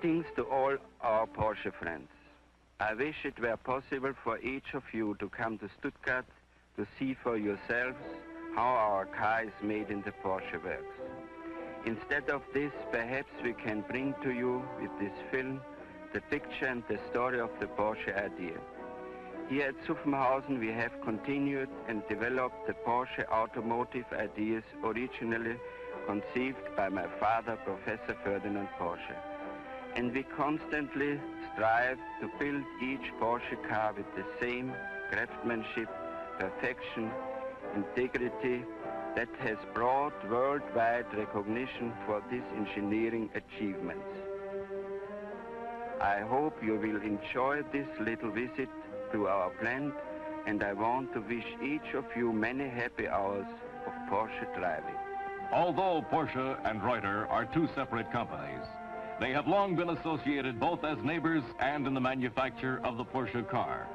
Greetings to all our Porsche friends. I wish it were possible for each of you to come to Stuttgart to see for yourselves how our car is made in the Porsche works. Instead of this, perhaps we can bring to you with this film the picture and the story of the Porsche idea. Here at Zuffenhausen we have continued and developed the Porsche automotive ideas originally conceived by my father, Professor Ferdinand Porsche. And we constantly strive to build each Porsche car with the same craftsmanship, perfection, integrity that has brought worldwide recognition for these engineering achievements. I hope you will enjoy this little visit to our plant, and I want to wish each of you many happy hours of Porsche driving. Although Porsche and Reuter are two separate companies, they have long been associated both as neighbors and in the manufacture of the Porsche car.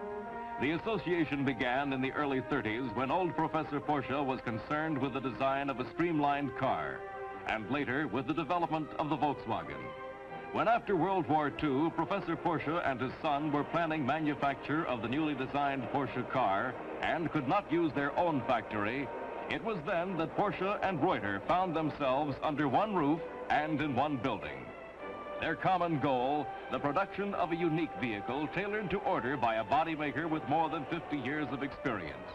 The association began in the early 30s when old Professor Porsche was concerned with the design of a streamlined car, and later with the development of the Volkswagen. When after World War II, Professor Porsche and his son were planning manufacture of the newly designed Porsche car and could not use their own factory, it was then that Porsche and Reuter found themselves under one roof and in one building. Their common goal, the production of a unique vehicle tailored to order by a body maker with more than 50 years of experience.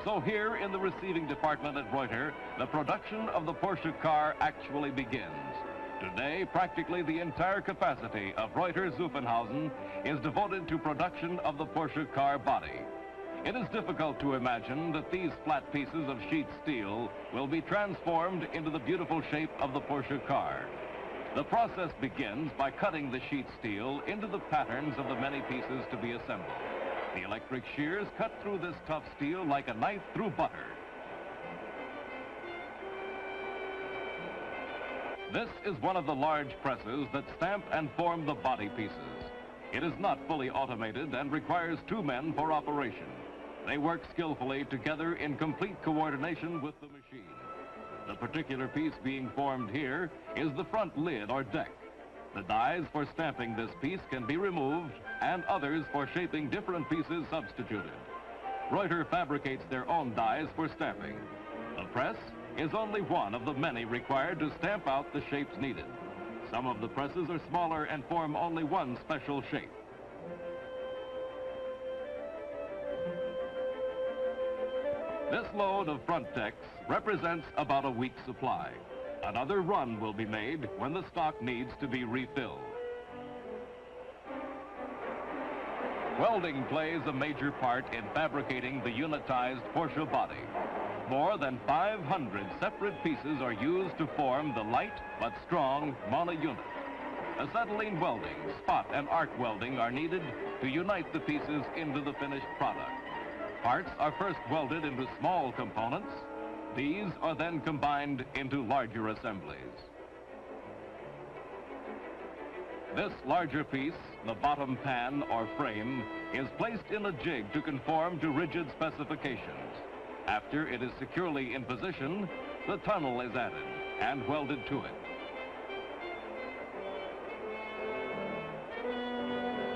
So here in the receiving department at Reuter, the production of the Porsche car actually begins. Today, practically the entire capacity of Reuter Zuffenhausen is devoted to production of the Porsche car body. It is difficult to imagine that these flat pieces of sheet steel will be transformed into the beautiful shape of the Porsche car. The process begins by cutting the sheet steel into the patterns of the many pieces to be assembled. The electric shears cut through this tough steel like a knife through butter. This is one of the large presses that stamp and form the body pieces. It is not fully automated and requires 2 men for operation. They work skillfully together in complete coordination with the machine. The particular piece being formed here is the front lid or deck. The dies for stamping this piece can be removed and others for shaping different pieces substituted. Reuter fabricates their own dies for stamping. The press is only one of the many required to stamp out the shapes needed. Some of the presses are smaller and form only one special shape. This load of front decks represents about a week's supply. Another run will be made when the stock needs to be refilled. Welding plays a major part in fabricating the unitized Porsche body. More than 500 separate pieces are used to form the light but strong mono-unit. Acetylene welding, spot and arc welding are needed to unite the pieces into the finished product. Parts are first welded into small components. These are then combined into larger assemblies. This larger piece, the bottom pan or frame, is placed in a jig to conform to rigid specifications. After it is securely in position, the tunnel is added and welded to it.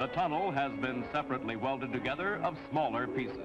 The tunnel has been separately welded together of smaller pieces.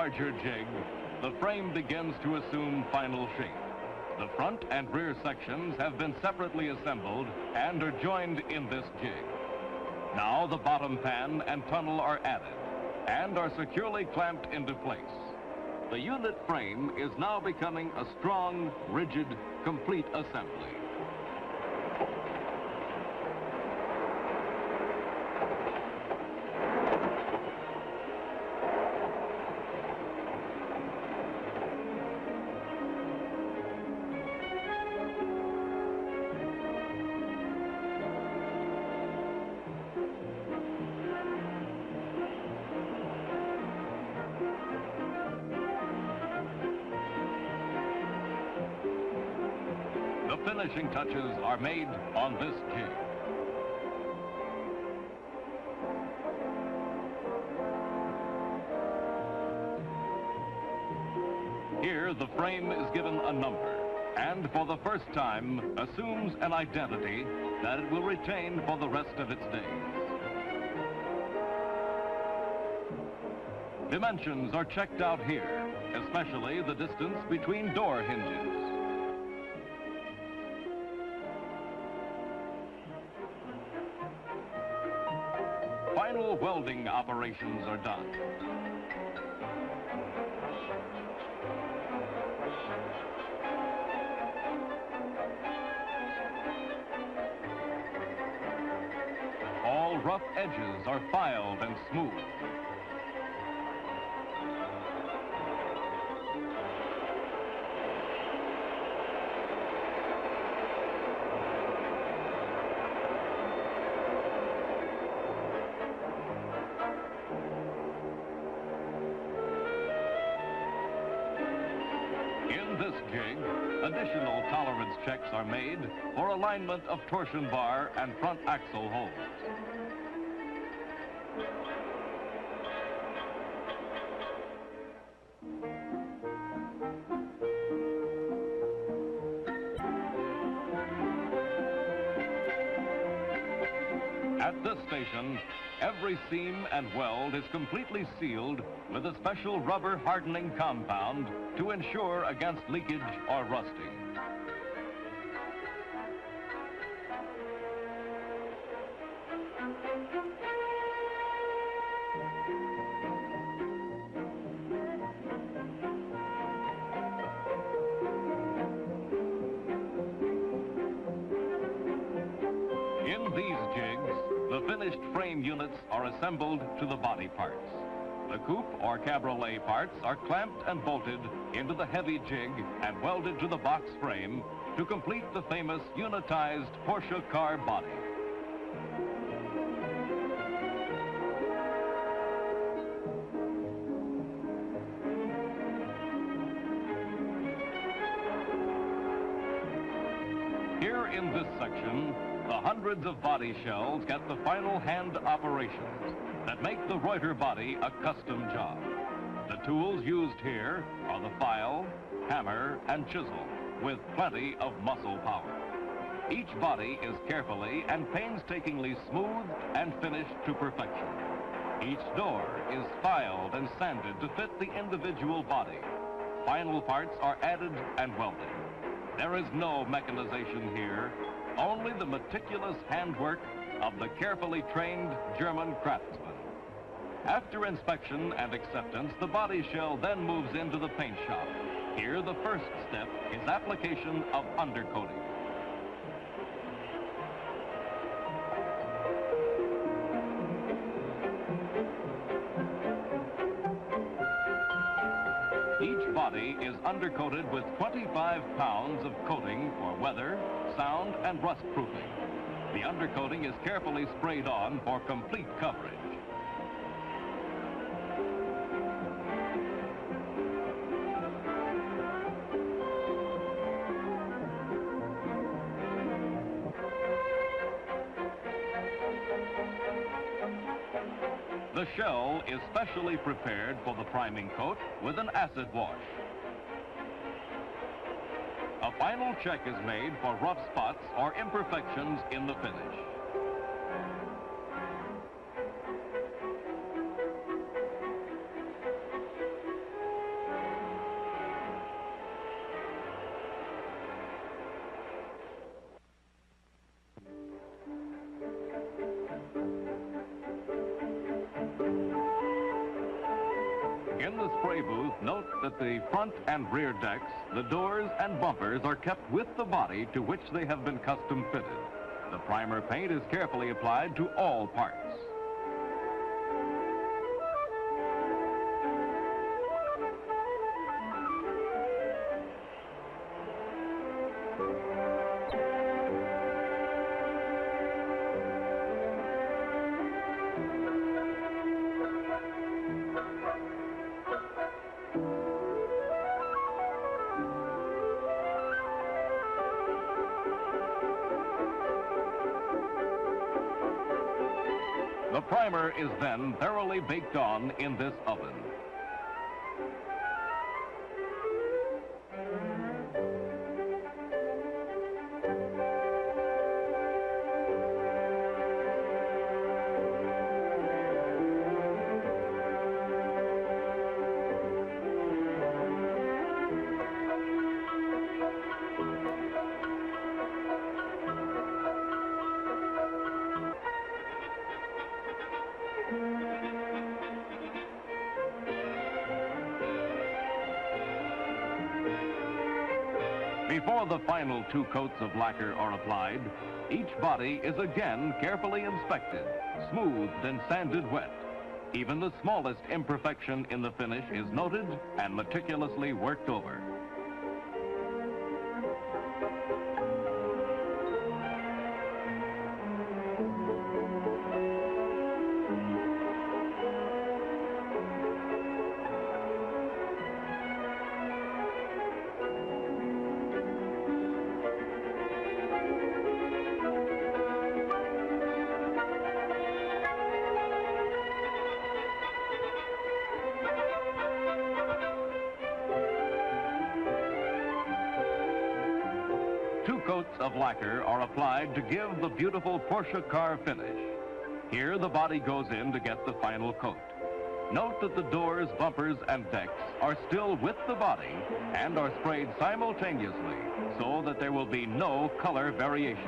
larger jig, the frame begins to assume final shape. The front and rear sections have been separately assembled and are joined in this jig. Now the bottom pan and tunnel are added and are securely clamped into place. The unit frame is now becoming a strong, rigid, complete assembly. The finishing touches are made on this jig. Here, the frame is given a number, and for the first time, assumes an identity that it will retain for the rest of its days. Dimensions are checked out here, especially the distance between door hinges. Final welding operations are done. All rough edges are filed and smooth. This jig, additional tolerance checks are made for alignment of torsion bar and front axle holes. At this station, every seam and weld is completely sealed with a special rubber hardening compound to ensure against leakage or rusting. In these jigs, the finished frame units are assembled to the body parts. The coupe or cabriolet parts are clamped and bolted into the heavy jig and welded to the box frame to complete the famous unitized Porsche car body. Here in this section, the hundreds of body shells get the final hand operations that make the Reuter body a custom job. The tools used here are the file, hammer, and chisel, with plenty of muscle power. Each body is carefully and painstakingly smoothed and finished to perfection. Each door is filed and sanded to fit the individual body. Final parts are added and welded. There is no mechanization here, only the meticulous handwork of the carefully trained German craftsman. After inspection and acceptance, the body shell then moves into the paint shop. Here, the first step is application of undercoating. Each body is undercoated with 25 pounds of coating for weather, sound, and rust proofing. The undercoating is carefully sprayed on for complete coverage. The shell is specially prepared for the priming coat with an acid wash. A final check is made for rough spots or imperfections in the finish. spray booth, note that the front and rear decks, the doors and bumpers are kept with the body to which they have been custom fitted. The primer paint is carefully applied to all parts. The primer is then thoroughly baked on in this oven. Before the final 2 coats of lacquer are applied, each body is again carefully inspected, smoothed and sanded wet. Even the smallest imperfection in the finish is noted and meticulously worked over. Two coats of lacquer are applied to give the beautiful Porsche car finish. Here the body goes in to get the final coat. Note that the doors, bumpers, and decks are still with the body and are sprayed simultaneously so that there will be no color variations.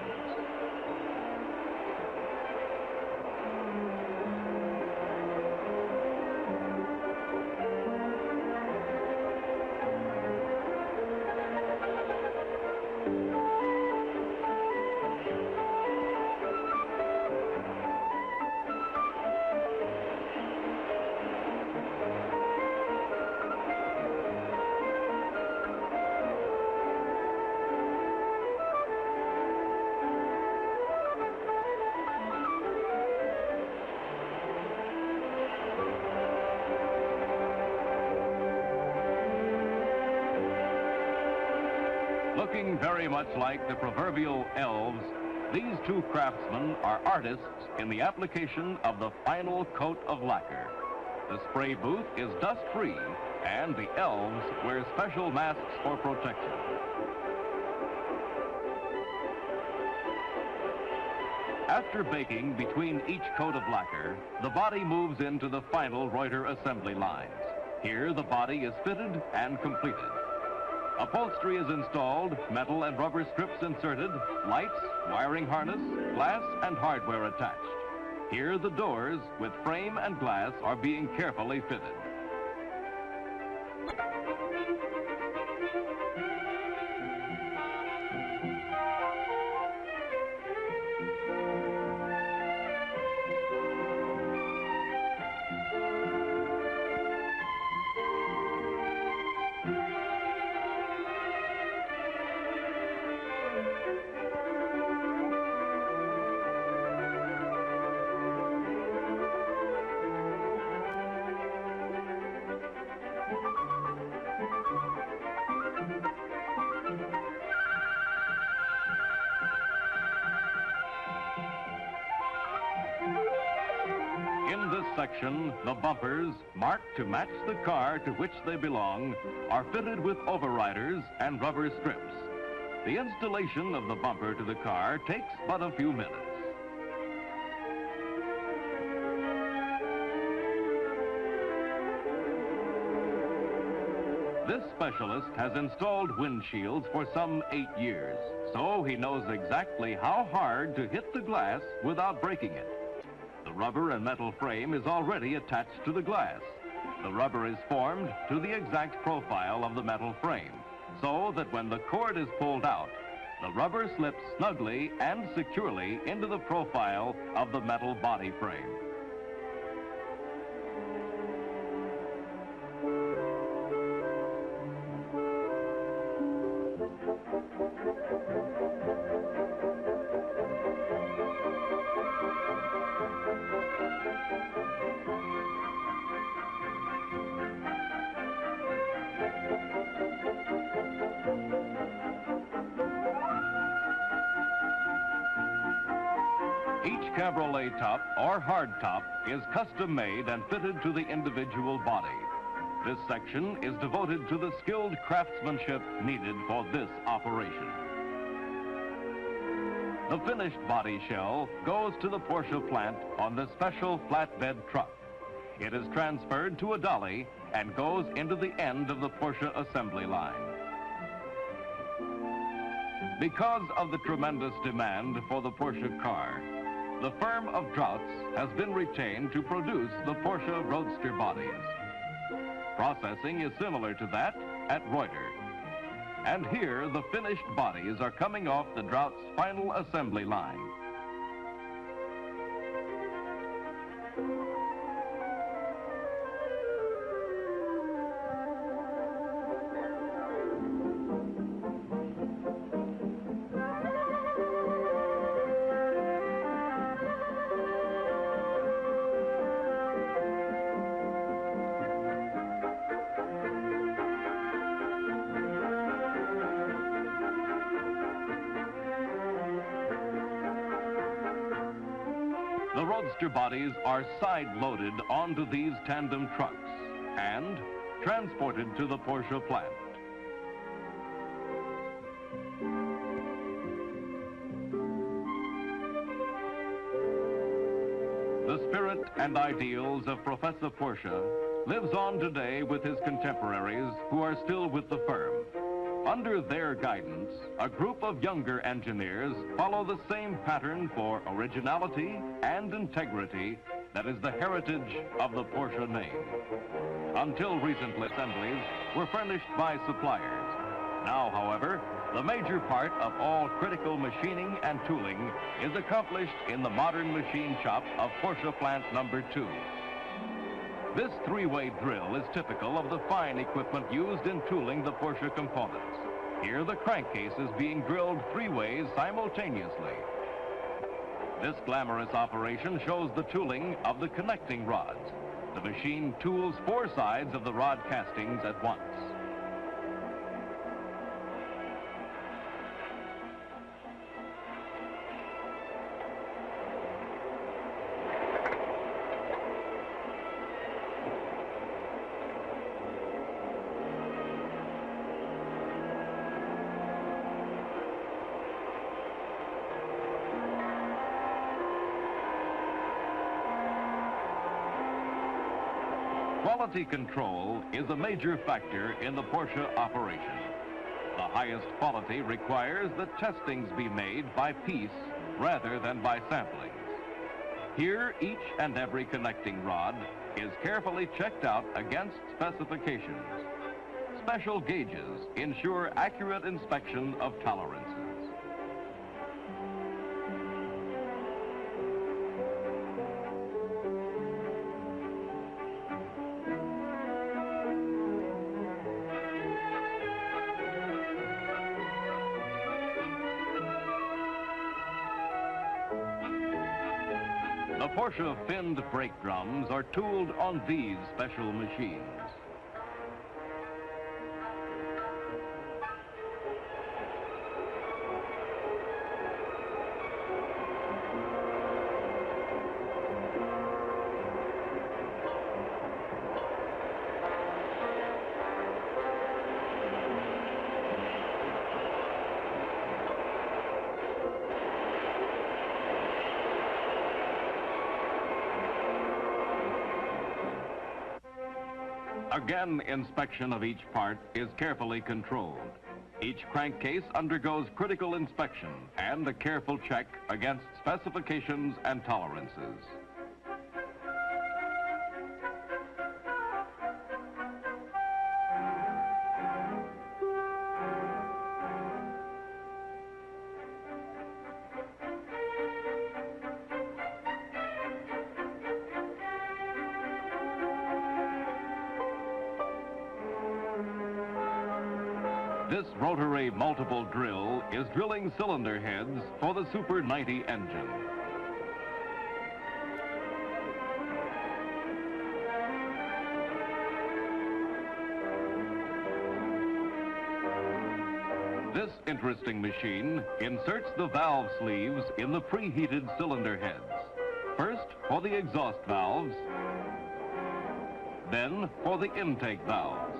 Looking very much like the proverbial elves, these two craftsmen are artists in the application of the final coat of lacquer. The spray booth is dust-free, and the elves wear special masks for protection. After baking between each coat of lacquer, the body moves into the final Reuter assembly lines. Here, the body is fitted and completed. Upholstery is installed, metal and rubber strips inserted, lights, wiring harness, glass and hardware attached. Here the doors, with frame and glass, are being carefully fitted. In this section, the bumpers, marked to match the car to which they belong, are fitted with overriders and rubber strips. The installation of the bumper to the car takes but a few minutes. This specialist has installed windshields for some 8 years, so he knows exactly how hard to hit the glass without breaking it. The rubber and metal frame is already attached to the glass. The rubber is formed to the exact profile of the metal frame, so that when the cord is pulled out, the rubber slips snugly and securely into the profile of the metal body frame. Each cabriolet top or hard top is custom made and fitted to the individual body. This section is devoted to the skilled craftsmanship needed for this operation. The finished body shell goes to the Porsche plant on the special flatbed truck. It is transferred to a dolly and goes into the end of the Porsche assembly line. Because of the tremendous demand for the Porsche car, the firm of Draughts has been retained to produce the Porsche Roadster bodies. Processing is similar to that at Reuter. And here, the finished bodies are coming off the Draughts' final assembly line. The Roadster bodies are side-loaded onto these tandem trucks and transported to the Porsche plant. The spirit and ideals of Professor Porsche lives on today with his contemporaries who are still with the firm. Under their guidance, a group of younger engineers follow the same pattern for originality and integrity that is the heritage of the Porsche name. Until recently, assemblies were furnished by suppliers. Now, however, the major part of all critical machining and tooling is accomplished in the modern machine shop of Porsche Plant Number 2. This three-way drill is typical of the fine equipment used in tooling the Porsche components. Here, the crankcase is being drilled three ways simultaneously. This glamorous operation shows the tooling of the connecting rods. The machine tools four sides of the rod castings at once. Quality control is a major factor in the Porsche operation. The highest quality requires that testings be made by piece rather than by samplings. Here, each and every connecting rod is carefully checked out against specifications. Special gauges ensure accurate inspection of tolerances. The Porsche finned brake drums are tooled on these special machines. Again, inspection of each part is carefully controlled. Each crankcase undergoes critical inspection and a careful check against specifications and tolerances. This rotary multiple drill is drilling cylinder heads for the Super 90 engine. This interesting machine inserts the valve sleeves in the preheated cylinder heads. First for the exhaust valves, then for the intake valves.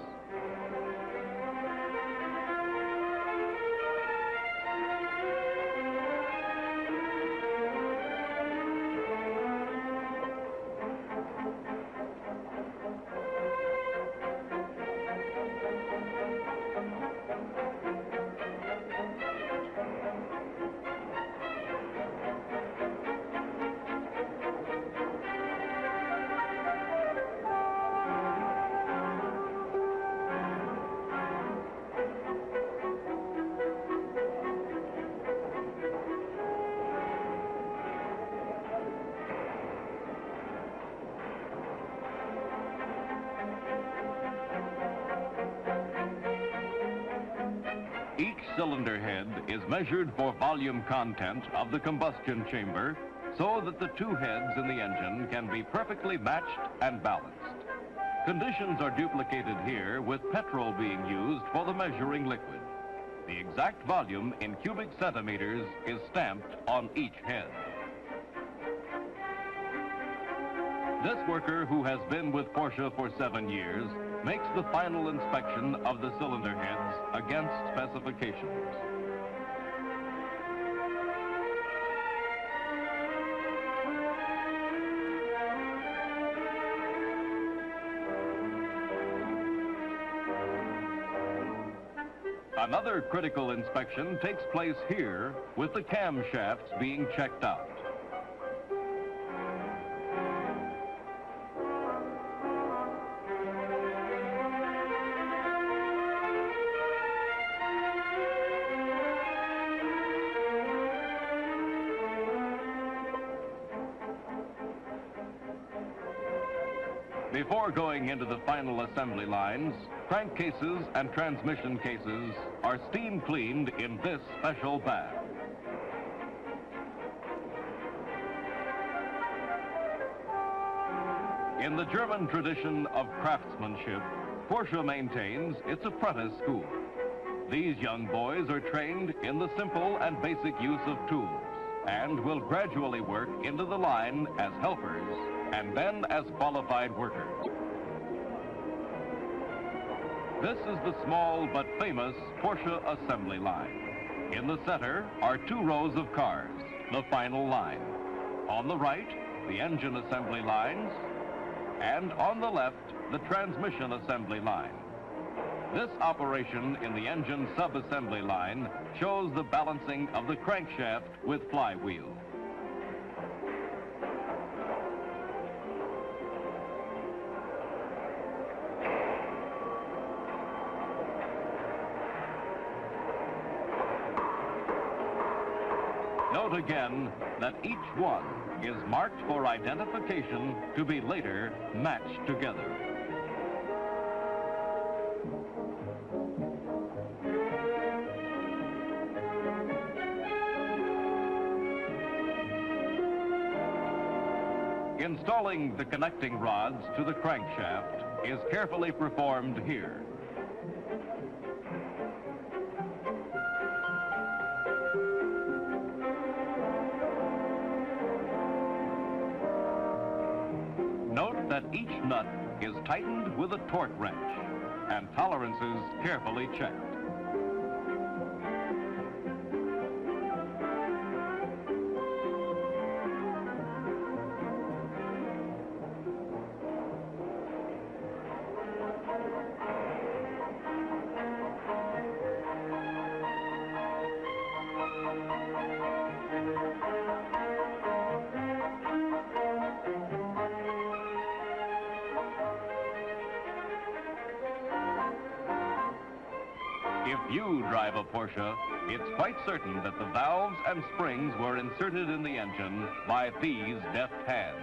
Each cylinder head is measured for volume content of the combustion chamber so that the two heads in the engine can be perfectly matched and balanced. Conditions are duplicated here with petrol being used for the measuring liquid. The exact volume in cubic centimeters is stamped on each head. This worker, who has been with Porsche for 7 years, makes the final inspection of the cylinder heads against specifications. Another critical inspection takes place here with the camshafts being checked out. Before going into the final assembly lines, crankcases and transmission cases are steam cleaned in this special bath. In the German tradition of craftsmanship, Porsche maintains its apprentice school. These young boys are trained in the simple and basic use of tools and will gradually work into the line as helpers and then as qualified workers. This is the small but famous Porsche assembly line. In the center are 2 rows of cars, the final line. On the right, the engine assembly lines, and on the left, the transmission assembly line. This operation in the engine sub-assembly line shows the balancing of the crankshaft with flywheel. Note again that each one is marked for identification to be later matched together. Installing the connecting rods to the crankshaft is carefully performed here. Note that each nut is tightened with a torque wrench and tolerances carefully checked. If you drive a Porsche, it's quite certain that the valves and springs were inserted in the engine by these deft hands.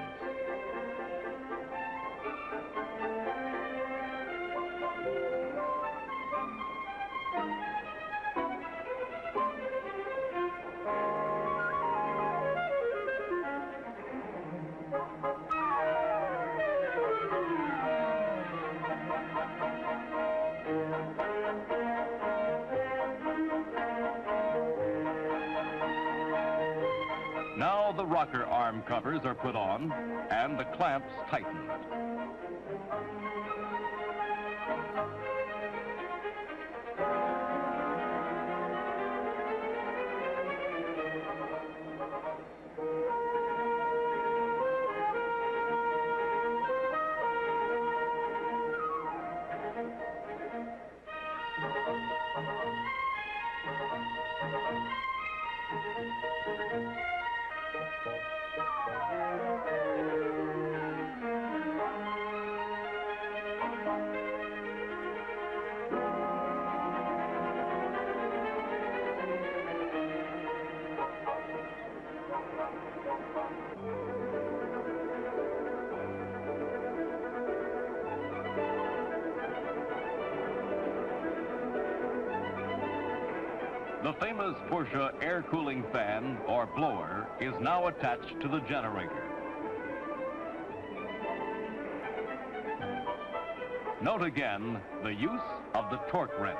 Now the rocker arm covers are put on and the clamps tightened. The famous Porsche air cooling fan, or blower, is now attached to the generator. Note again the use of the torque wrench.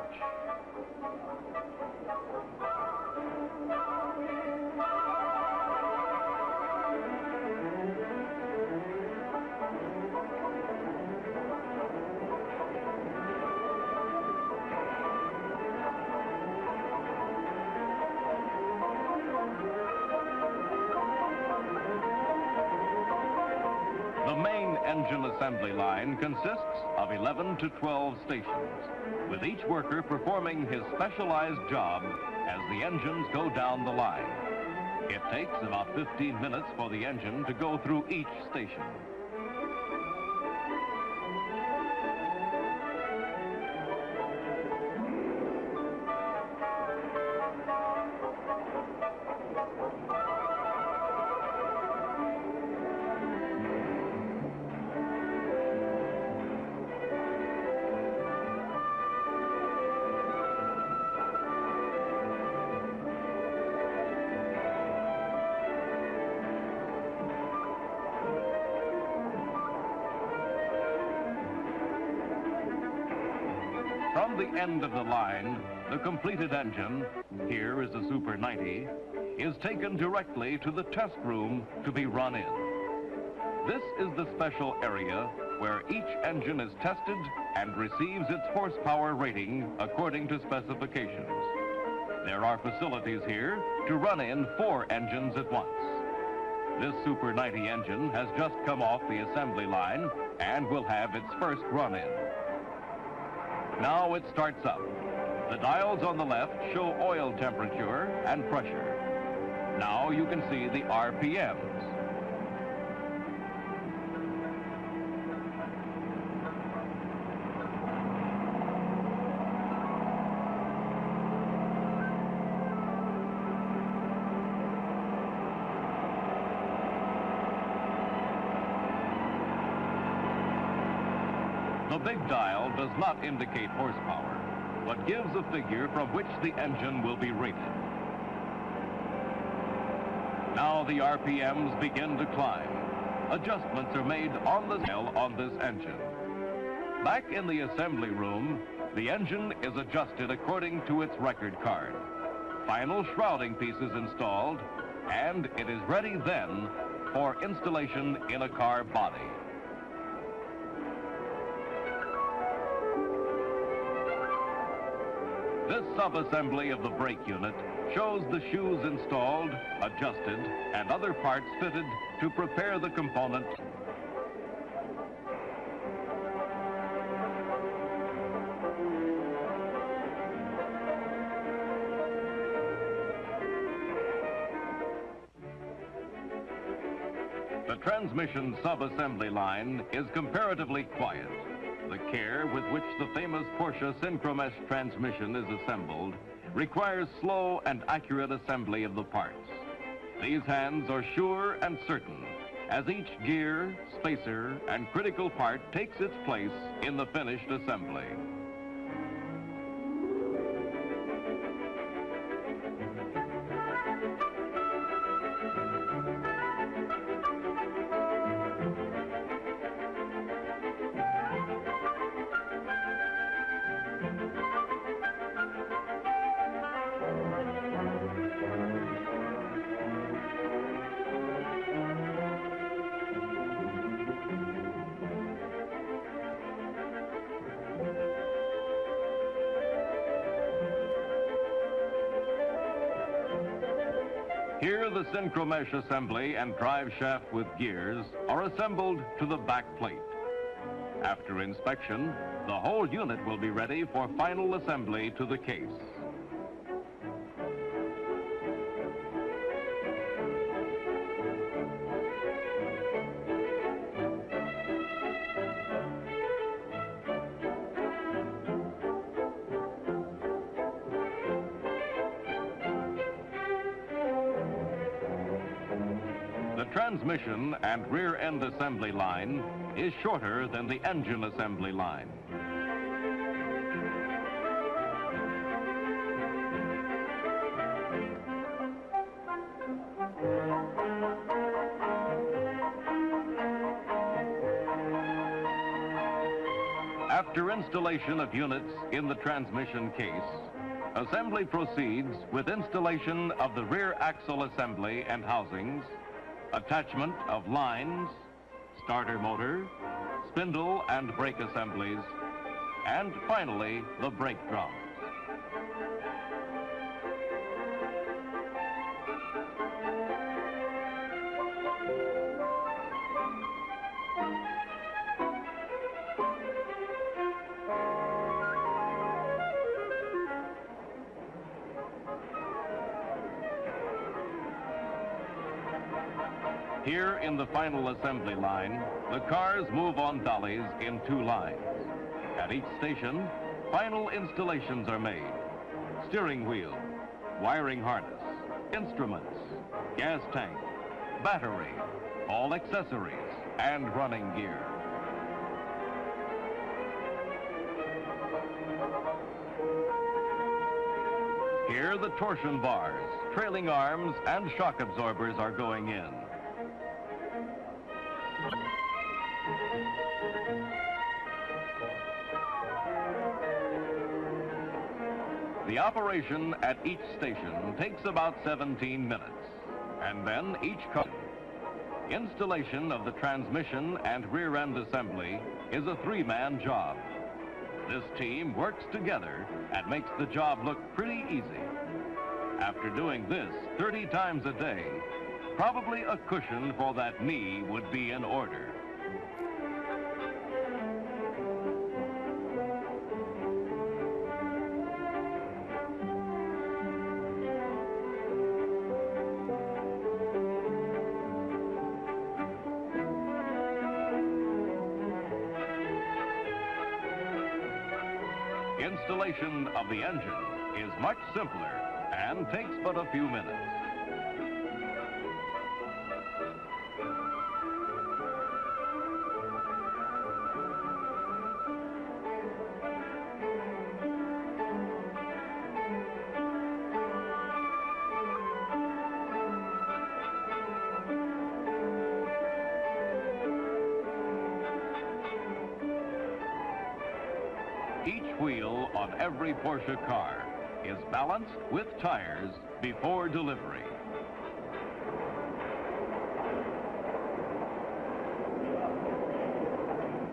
The main engine assembly line consists of 11 to 12 stations, with each worker performing his specialized job as the engines go down the line. It takes about 15 minutes for the engine to go through each station. From the end of the line, the completed engine, here is a Super 90, is taken directly to the test room to be run in. This is the special area where each engine is tested and receives its horsepower rating according to specifications. There are facilities here to run in 4 engines at once. This Super 90 engine has just come off the assembly line and will have its first run-in. Now it starts up. The dials on the left show oil temperature and pressure. Now you can see the RPMs. The big dial does not indicate horsepower, but gives a figure from which the engine will be rated. Now the RPMs begin to climb. Adjustments are made on the dial on this engine. Back in the assembly room, the engine is adjusted according to its record card. Final shrouding piece is installed, and it is ready then for installation in a car body. This sub-assembly of the brake unit shows the shoes installed, adjusted, and other parts fitted to prepare the component. The transmission sub-assembly line is comparatively quiet. The care with which the famous Porsche synchromesh transmission is assembled requires slow and accurate assembly of the parts. These hands are sure and certain, as each gear, spacer, and critical part takes its place in the finished assembly. Here, the synchromesh assembly and drive shaft with gears are assembled to the back plate. After inspection, the whole unit will be ready for final assembly to the case. The transmission and rear end assembly line is shorter than the engine assembly line. After installation of units in the transmission case, assembly proceeds with installation of the rear axle assembly and housings, attachment of lines, starter motor, spindle and brake assemblies, and finally the brake drums. Here in the final assembly line, the cars move on dollies in 2 lines. At each station, final installations are made. Steering wheel, wiring harness, instruments, gas tank, battery, all accessories, and running gear. Here, the torsion bars, trailing arms, and shock absorbers are going in. The operation at each station takes about 17 minutes, and then each car. Installation of the transmission and rear end assembly is a 3-man job. This team works together and makes the job look pretty easy. After doing this 30 times a day, probably a cushion for that knee would be in order. Installation of the engine is much simpler and takes but a few minutes. Each wheel on every Porsche car is balanced with tires before delivery.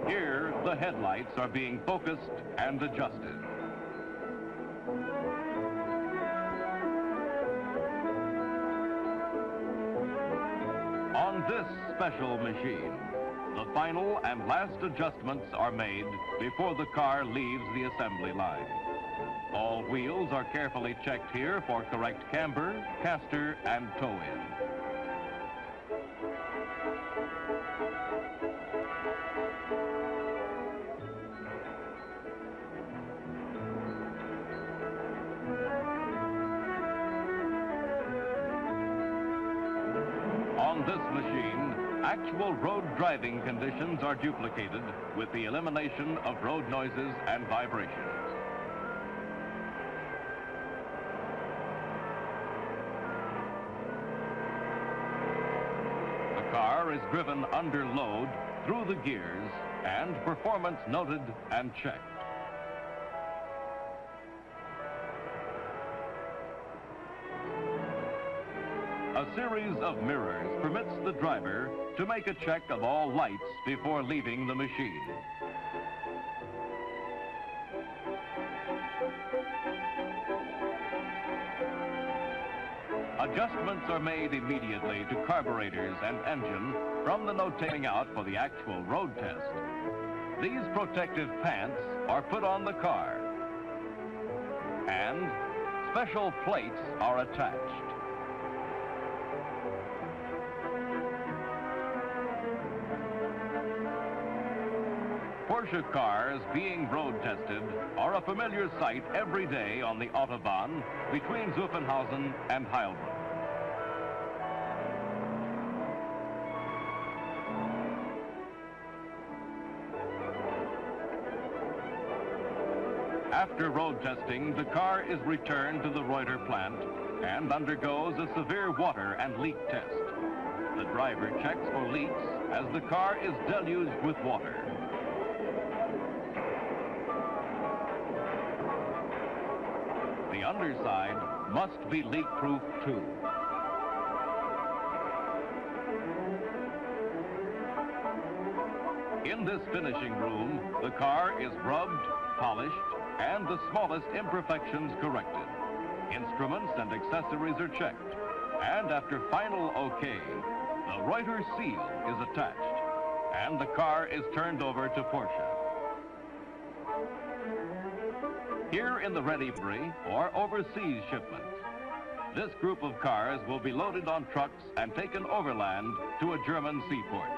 Here, the headlights are being focused and adjusted. On this special machine, the final and last adjustments are made before the car leaves the assembly line. All wheels are carefully checked here for correct camber, caster, and toe-in. On this machine, actual road driving conditions are duplicated with the elimination of road noises and vibrations. The car is driven under load through the gears and performance noted and checked. A series of mirrors permits the driver to make a check of all lights before leaving the machine. Adjustments are made immediately to carburetors and engine from the notating out for the actual road test. These protective pants are put on the car, and special plates are attached. Porsche cars being road tested are a familiar sight every day on the Autobahn between Zuffenhausen and Heilbronn. After road testing, the car is returned to the Reuter plant and undergoes a severe water and leak test. The driver checks for leaks as the car is deluged with water. The underside must be leak-proof too. In this finishing room, the car is rubbed, polished, and the smallest imperfections corrected. Instruments and accessories are checked, and after final OK, the Reuter seal is attached, and the car is turned over to Porsche. Here in the ready or overseas shipments, this group of cars will be loaded on trucks and taken overland to a German seaport.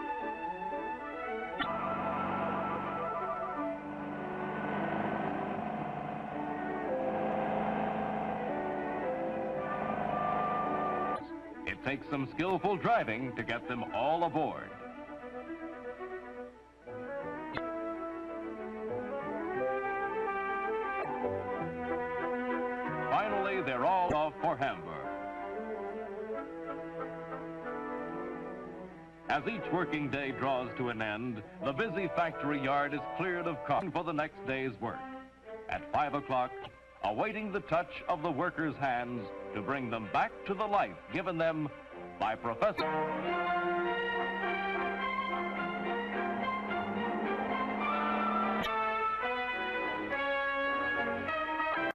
It takes some skillful driving to get them all aboard. Finally, they're all off for Hamburg. As each working day draws to an end, the busy factory yard is cleared of cars for the next day's work. At 5 o'clock, awaiting the touch of the workers' hands to bring them back to the life given them by Professor